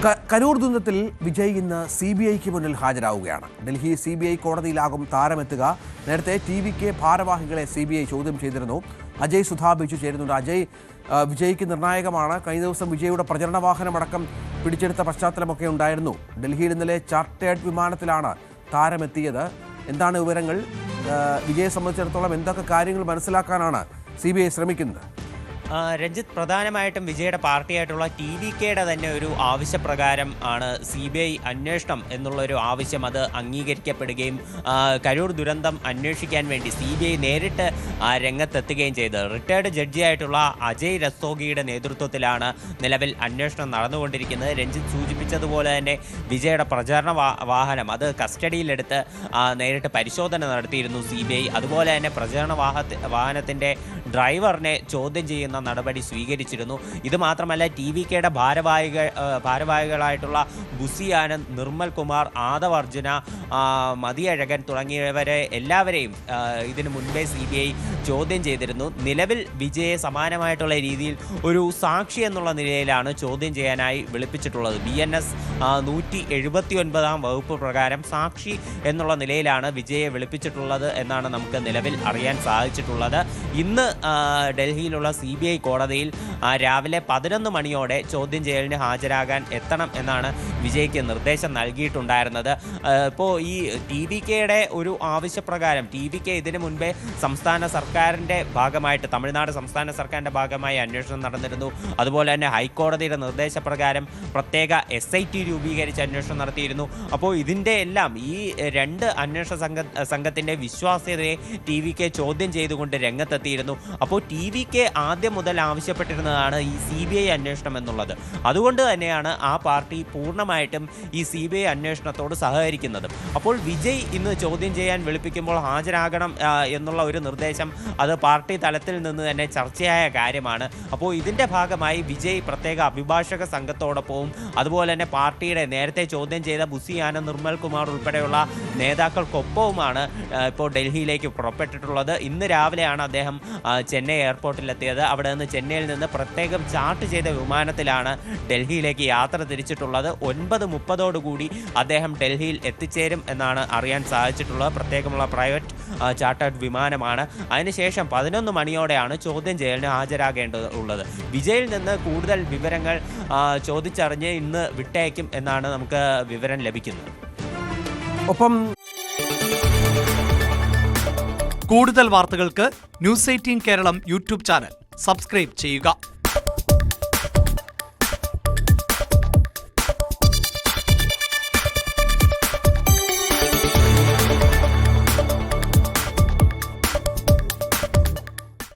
കരൂർ ദുരന്തത്തിൽ വിജയ് ഇന്ന് CBIക്ക് മുന്നിൽ ഹാജരാവുകയാണ്. ഡൽഹി CBI കോടതിയിലാകും താരമെത്തുക. നേരത്തെ TVK ഭാരവാഹികളെ CBI ചോദ്യം ചെയ്തിരുന്നു. അജയ് സുധാ ബിജു ചേരുന്നുണ്ട്. അജയ്, വിജയ്ക്ക് നിർണായകമാണ്. കഴിഞ്ഞ ദിവസം വിജയുടെ പ്രചരണ വാഹനമടക്കം പിടിച്ചെടുത്ത പശ്ചാത്തലമൊക്കെ ഉണ്ടായിരുന്നു. ഡൽഹിയിൽ ഇന്നലെ ചാർട്ടേഡ് വിമാനത്തിലാണ് താരമെത്തിയത്. എന്താണ് വിവരങ്ങൾ? വിജയെ സംബന്ധിച്ചിടത്തോളം എന്തൊക്കെ കാര്യങ്ങൾ മനസ്സിലാക്കാനാണ് CBI ശ്രമിക്കുന്നത്? രഞ്ജിത്ത്, പ്രധാനമായിട്ടും വിജയുടെ പാർട്ടിയായിട്ടുള്ള TVKയുടെ തന്നെ ഒരു ആവശ്യപ്രകാരം ആണ് CBI അന്വേഷണം എന്നുള്ളൊരു ആവശ്യം അത് അംഗീകരിക്കപ്പെടുകയും കരൂർ ദുരന്തം അന്വേഷിക്കാൻ വേണ്ടി CBI നേരിട്ട് രംഗത്തെത്തുകയും ചെയ്തത്. റിട്ടയർഡ് ജഡ്ജിയായിട്ടുള്ള അജയ് രസ്തോഗിയുടെ നേതൃത്വത്തിലാണ് നിലവിൽ അന്വേഷണം നടന്നുകൊണ്ടിരിക്കുന്നത്. രഞ്ജിത്ത് സൂചിപ്പിച്ചതുപോലെ തന്നെ വിജയുടെ പ്രചാരണ വാഹനം അത് കസ്റ്റഡിയിലെടുത്ത് നേരിട്ട് പരിശോധന നടത്തിയിരുന്നു CBI. അതുപോലെ തന്നെ പ്രചാരണ വാഹനത്തിൻ്റെ ഡ്രൈവറിനെ ചോദ്യം ചെയ്യുന്ന നടപടി സ്വീകരിച്ചിരുന്നു. ഇത് മാത്രമല്ല, TVKയുടെ ഭാരവാഹികളായിട്ടുള്ള ബുസി ആനന്ദ്, നിർമ്മൽ കുമാർ, ആദവ് അർജുന, മതിയഴകൻ തുടങ്ങിയവരെ എല്ലാവരെയും ഇതിനു മുൻപേ CBI ചോദ്യം ചെയ്തിരുന്നു. നിലവിൽ വിജയെ സമാനമായിട്ടുള്ള രീതിയിൽ ഒരു സാക്ഷി എന്നുള്ള നിലയിലാണ് ചോദ്യം ചെയ്യാനായി വിളിപ്പിച്ചിട്ടുള്ളത്. BNS 179 വകുപ്പ് പ്രകാരം സാക്ഷി എന്നുള്ള നിലയിലാണ് വിജയെ വിളിപ്പിച്ചിട്ടുള്ളത് എന്നാണ് നമുക്ക് നിലവിൽ അറിയാൻ സാധിച്ചിട്ടുള്ളത്. ഇന്ന് ഡൽഹിയിലുള്ള CBI കോടതിയിൽ രാവിലെ 11 മണിയോടെ ചോദ്യം ചെയ്യലിന് ഹാജരാകാൻ എത്തണം എന്നാണ് വിജയ്ക്ക് നിർദ്ദേശം നൽകിയിട്ടുണ്ടായിരുന്നത്. ഇപ്പോൾ ഈ TVKയുടെ ഒരു ആവശ്യപ്രകാരം TVK ഇതിനു മുൻപേ സംസ്ഥാന സർക്കാരിൻ്റെ ഭാഗമായിട്ട് തമിഴ്നാട് സംസ്ഥാന സർക്കാരിൻ്റെ ഭാഗമായി അന്വേഷണം നടന്നിരുന്നു. അതുപോലെ തന്നെ ഹൈക്കോടതിയുടെ നിർദ്ദേശപ്രകാരം പ്രത്യേക SIT രൂപീകരിച്ച് അന്വേഷണം നടത്തിയിരുന്നു. അപ്പോൾ ഇതിൻ്റെ എല്ലാം ഈ രണ്ട് അന്വേഷണ സംഘത്തിൻ്റെ വിശ്വാസ്യതയെ TVK ചോദ്യം ചെയ്തുകൊണ്ട് രംഗത്തെത്തിയിരുന്നു. അപ്പോൾ TVK ആദ്യം മുതൽ ആവശ്യപ്പെട്ടിരുന്നതാണ് ഈ CBI അന്വേഷണം എന്നുള്ളത്. അതുകൊണ്ട് തന്നെയാണ് ആ പാർട്ടി പൂർണ്ണമായിട്ടും ഈ CBI അന്വേഷണത്തോട് സഹകരിക്കുന്നത്. അപ്പോൾ വിജയ് ഇന്ന് ചോദ്യം ചെയ്യാൻ വിളിപ്പിക്കുമ്പോൾ ഹാജരാകണം എന്നുള്ള ഒരു നിർദ്ദേശം അത് പാർട്ടി തലത്തിൽ നിന്ന് തന്നെ ചർച്ചയായ കാര്യമാണ്. അപ്പോൾ ഇതിൻ്റെ ഭാഗമായി വിജയ് പ്രത്യേക അഭിഭാഷക സംഘത്തോടൊപ്പവും അതുപോലെ തന്നെ പാർട്ടിയുടെ നേരത്തെ ചോദ്യം ചെയ്ത ബുസി ആനന്ദ്, നിർമ്മൽ കുമാർ ഉൾപ്പെടെയുള്ള നേതാക്കൾക്കൊപ്പവുമാണ് ഇപ്പോൾ ഡൽഹിയിലേക്ക് പുറപ്പെട്ടിട്ടുള്ളത്. ഇന്ന് രാവിലെയാണ് അദ്ദേഹം ചെന്നൈ എയർപോർട്ടിലെത്തിയത്. അവിടെ നിന്ന് ചെന്നൈയിൽ നിന്ന് പ്രത്യേകം ചാർട്ട് ചെയ്ത വിമാനത്തിലാണ് ഡൽഹിയിലേക്ക് യാത്ര തിരിച്ചിട്ടുള്ളത്. 9:30 അദ്ദേഹം ഡൽഹിയിൽ എത്തിച്ചേരും എന്നാണ് അറിയാൻ സാധിച്ചിട്ടുള്ളത്. പ്രത്യേകമുള്ള പ്രൈവറ്റ് ചാർട്ടേഡ് വിമാനമാണ്. അതിനുശേഷം 11 മണിയോടെയാണ് ചോദ്യം ചെയ്യലിന് ഹാജരാകേണ്ടതുള്ളത്. വിജയിൽ നിന്ന് കൂടുതൽ വിവരങ്ങൾ ചോദിച്ചറിഞ്ഞ് ഇന്ന് വിട്ടയക്കും എന്നാണ് നമുക്ക് വിവരം ലഭിക്കുന്നത്. ഒപ്പം കൂടുതൽ വാർത്തകൾക്ക് News 18 Keralam YouTube channel subscribe ചെയ്യുക.